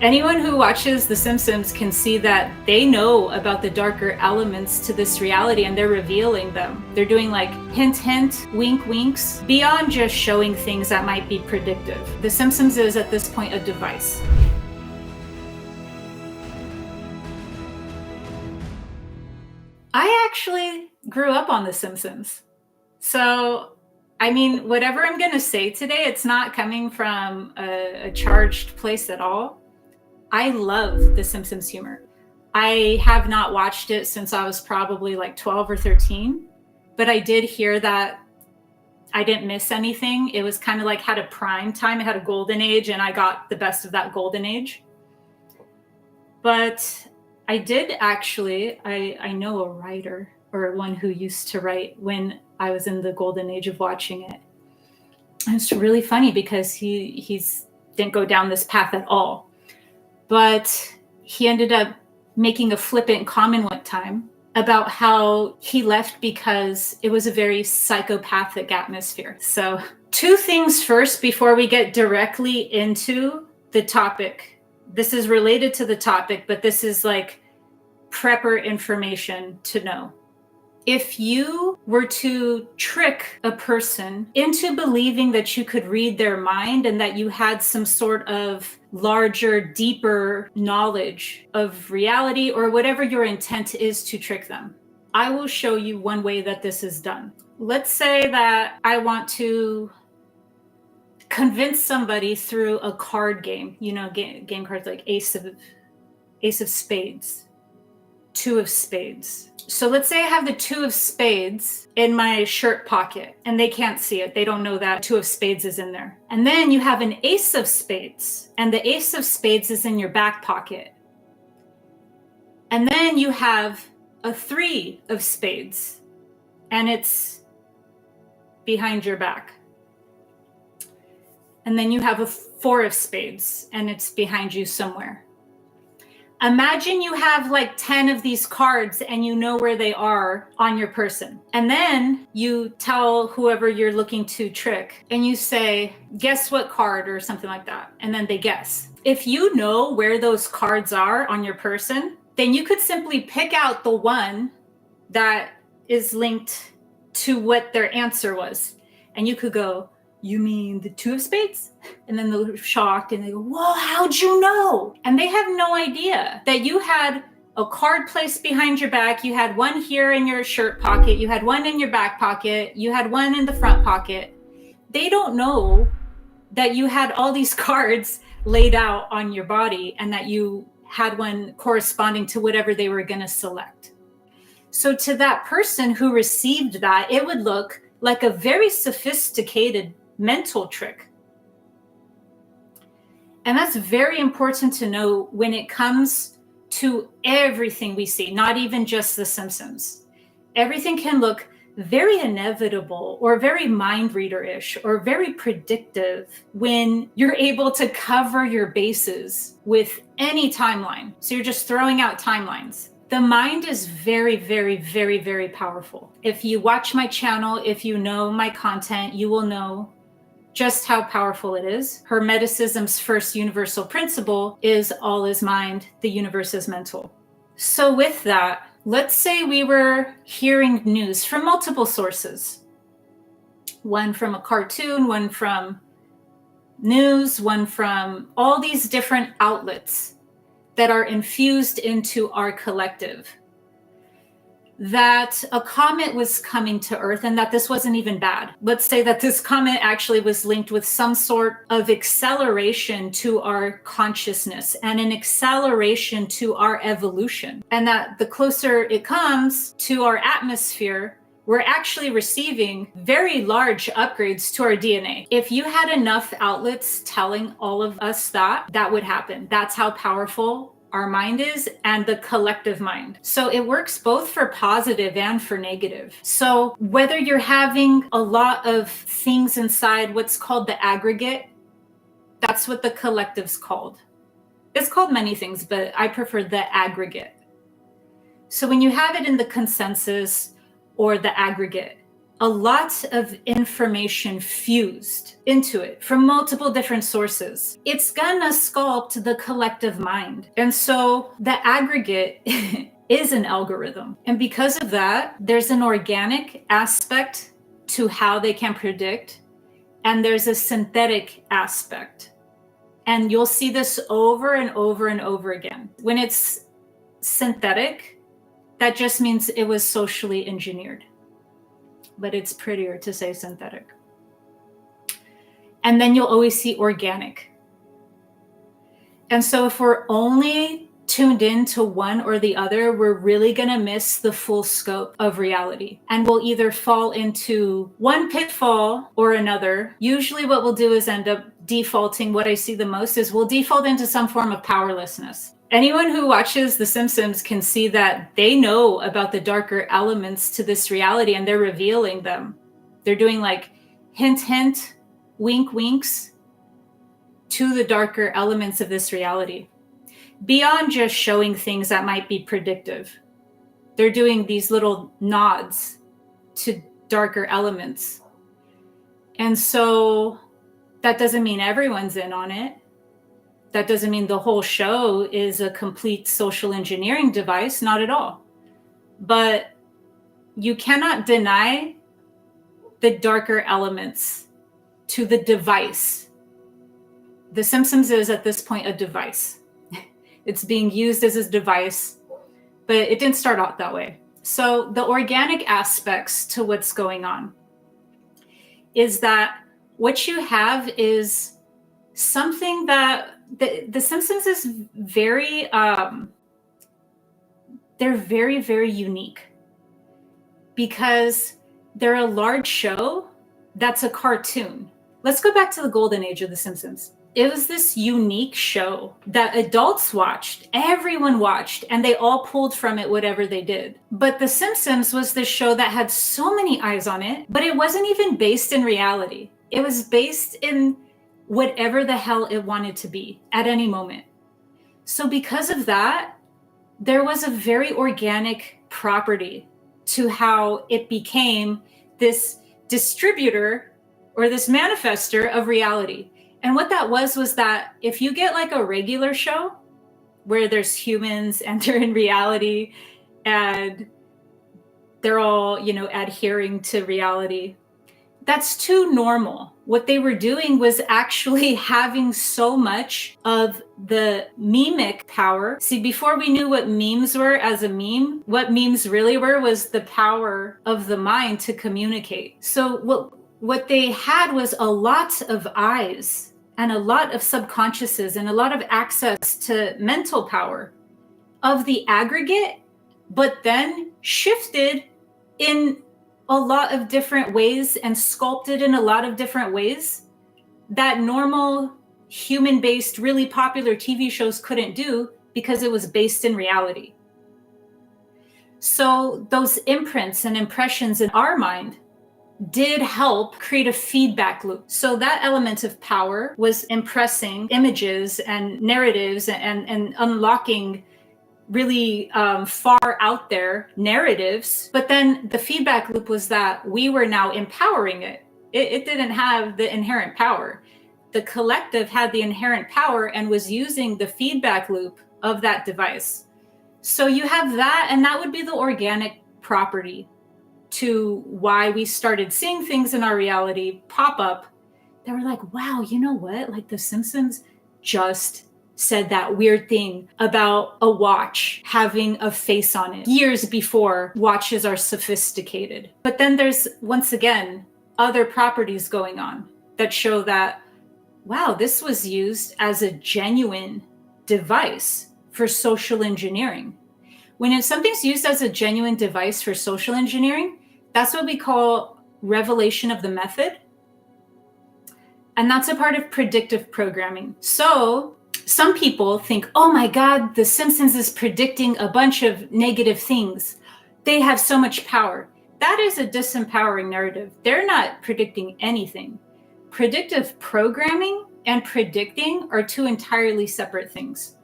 Anyone who watches The Simpsons can see that they know about the darker elements to this reality and they're revealing them. They're doing like hint, hint, wink, winks, beyond just showing things that might be predictive. The Simpsons is at this point a device. I actually grew up on The Simpsons. So, I mean, whatever I'm going to say today, it's not coming from a charged place at all. I love The Simpsons humor. I have not watched it since I was probably like 12 or 13, but I did hear that I didn't miss anything. It was kind of like had a prime time, it had a golden age, and I got the best of that golden age. But I did actually, I know a writer or one who used to write when I was in the golden age of watching it. And it's really funny because he's didn't go down this path at all. But he ended up making a flippant comment one time about how he left because it was a very psychopathic atmosphere. So 2 things first before we get directly into the topic. This is related to the topic, but this is like prepper information to know. If you were to trick a person into believing that you could read their mind and that you had some sort of larger, deeper knowledge of reality or whatever your intent is to trick them, I will show you one way that this is done. Let's say that I want to convince somebody through a card game, game cards like Ace of Spades, 2 of Spades. So let's say I have the 2 of Spades in my shirt pocket and they can't see it. They don't know that 2 of Spades is in there. And then you have an Ace of Spades and the Ace of Spades is in your back pocket. And then you have a 3 of Spades and it's behind your back. And then you have a 4 of Spades and it's behind you somewhere. Imagine you have like 10 of these cards and you know where they are on your person. And then you tell whoever you're looking to trick and you say, guess what card or something like that. And then they guess. If you know where those cards are on your person, then you could simply pick out the one that is linked to what their answer was. And you could go, you mean the 2 of Spades? And then they're shocked and they go, whoa, how'd you know? And they have no idea that you had a card placed behind your back. You had one here in your shirt pocket. You had one in your back pocket. You had one in the front pocket. They don't know that you had all these cards laid out on your body and that you had one corresponding to whatever they were going to select. So to that person who received that, it would look like a very sophisticated mental trick. And that's very important to know when it comes to everything we see, not even just The Simpsons. Everything can look very inevitable or very mind reader-ish or very predictive when you're able to cover your bases with any timeline. So you're just throwing out timelines. The mind is very, very, very, very powerful. If you watch my channel, if you know my content, you will know just how powerful it is. Hermeticism's first universal principle is all is mind, the universe is mental. So with that, let's say we were hearing news from multiple sources. One from a cartoon, one from news, one from all these different outlets that are infused into our collective. That a comet was coming to Earth and that this wasn't even bad. Let's say that this comet actually was linked with some sort of acceleration to our consciousness and an acceleration to our evolution. And that the closer it comes to our atmosphere, we're actually receiving very large upgrades to our DNA. If you had enough outlets telling all of us that would happen. That's how powerful our mind is and the collective mind. So it works both for positive and for negative. So whether you're having a lot of things inside what's called the aggregate, that's what the collective's called. It's called many things, but I prefer the aggregate. So when you have it in the consensus or the aggregate, a lot of information fused into it from multiple different sources, it's gonna sculpt the collective mind. And so the aggregate is an algorithm. And because of that, there's an organic aspect to how they can predict, and there's a synthetic aspect. And you'll see this over and over and over again. When it's synthetic, that just means it was socially engineered. But it's prettier to say synthetic. And then you'll always see organic. And so if we're only tuned in to one or the other, we're really going to miss the full scope of reality. And we'll either fall into one pitfall or another. Usually what we'll do is end up defaulting. What I see the most is we'll default into some form of powerlessness. Anyone who watches The Simpsons can see that they know about the darker elements to this reality, and they're revealing them. They're doing like hint, hint, wink, winks to the darker elements of this reality. Beyond just showing things that might be predictive, they're doing these little nods to darker elements. And so that doesn't mean everyone's in on it. That doesn't mean the whole show is a complete social engineering device, not at all. But you cannot deny the darker elements to the device. The Simpsons is at this point a device. It's being used as a device, but it didn't start out that way. So the organic aspects to what's going on is that what you have is something that the Simpsons is very, they're very, very unique because they're a large show that's a cartoon. Let's go back to the golden age of The Simpsons. It was this unique show that adults watched, everyone watched, and they all pulled from it whatever they did. But The Simpsons was this show that had so many eyes on it, but it wasn't even based in reality. It was based in whatever the hell it wanted to be at any moment. So because of that, there was a very organic property to how it became this distributor or this manifester of reality. And what that was that if you get like a regular show where there's humans and they're in reality and they're all, adhering to reality, that's too normal. What they were doing was actually having so much of the memic power. See, before we knew what memes were as a meme, what memes really were was the power of the mind to communicate. So what they had was a lot of eyes and a lot of subconsciouses and a lot of access to mental power of the aggregate, but then shifted in a lot of different ways and sculpted in a lot of different ways that normal human-based, really popular TV shows couldn't do because it was based in reality. So those imprints and impressions in our mind did help create a feedback loop. So that element of power was impressing images and narratives and unlocking really far out there narratives. But then the feedback loop was that we were now empowering it. It didn't have the inherent power. The collective had the inherent power and was using the feedback loop of that device. So you have that, and that would be the organic property to why we started seeing things in our reality pop up that were like, wow, you know what? Like The Simpsons just said that weird thing about a watch having a face on it years before watches are sophisticated. But then there's, once again, other properties going on that show that, wow, this was used as a genuine device for social engineering. When something's used as a genuine device for social engineering, that's what we call revelation of the method. And that's a part of predictive programming. So some people think, oh my God, The Simpsons is predicting a bunch of negative things. They have so much power. That is a disempowering narrative. They're not predicting anything. Predictive programming and predicting are two entirely separate things.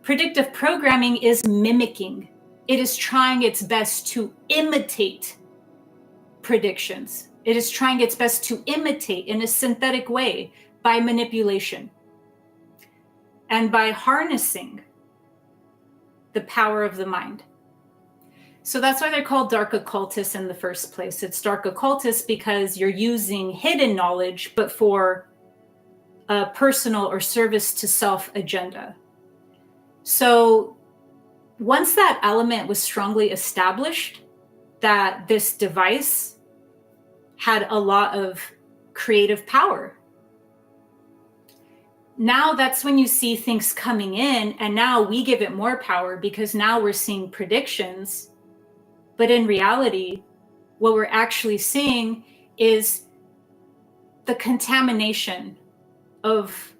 Predictive programming is mimicking. It is trying its best to imitate predictions. It is trying its best to imitate in a synthetic way by manipulation and by harnessing the power of the mind. So that's why they're called dark occultists in the first place. It's dark occultists because you're using hidden knowledge, but for a personal or service to self agenda. So once that element was strongly established, that this device had a lot of creative power, now that's when you see things coming in, and now we give it more power because now we're seeing predictions. But in reality, what we're actually seeing is the contamination of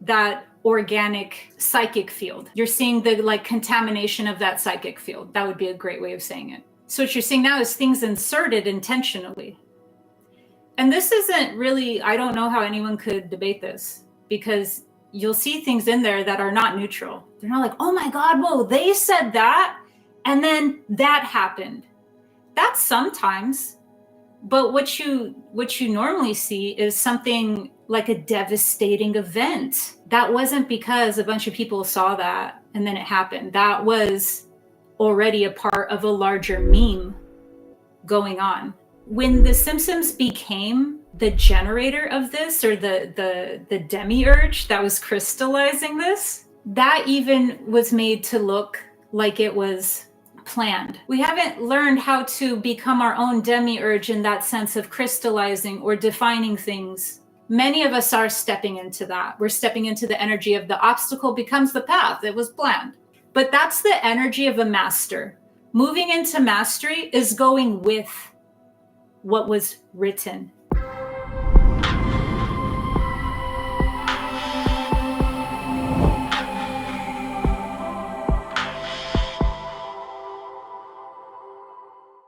that organic psychic field. You're seeing the contamination of that psychic field. That would be a great way of saying it. So what you're seeing now is things inserted intentionally. And this isn't really, I don't know how anyone could debate this, because you'll see things in there that are not neutral. They're not like, oh my God, whoa, they said that, and then that happened. That's sometimes, but what you normally see is something like a devastating event. That wasn't because a bunch of people saw that and then it happened. That was already a part of a larger meme going on. When the Simpsons became the generator of this, or the demiurge that was crystallizing this, that even was made to look like it was planned. We haven't learned how to become our own demiurge in that sense of crystallizing or defining things. Many of us are stepping into that. We're stepping into the energy of the obstacle becomes the path. It was planned. But that's the energy of a master. Moving into mastery is going with what was written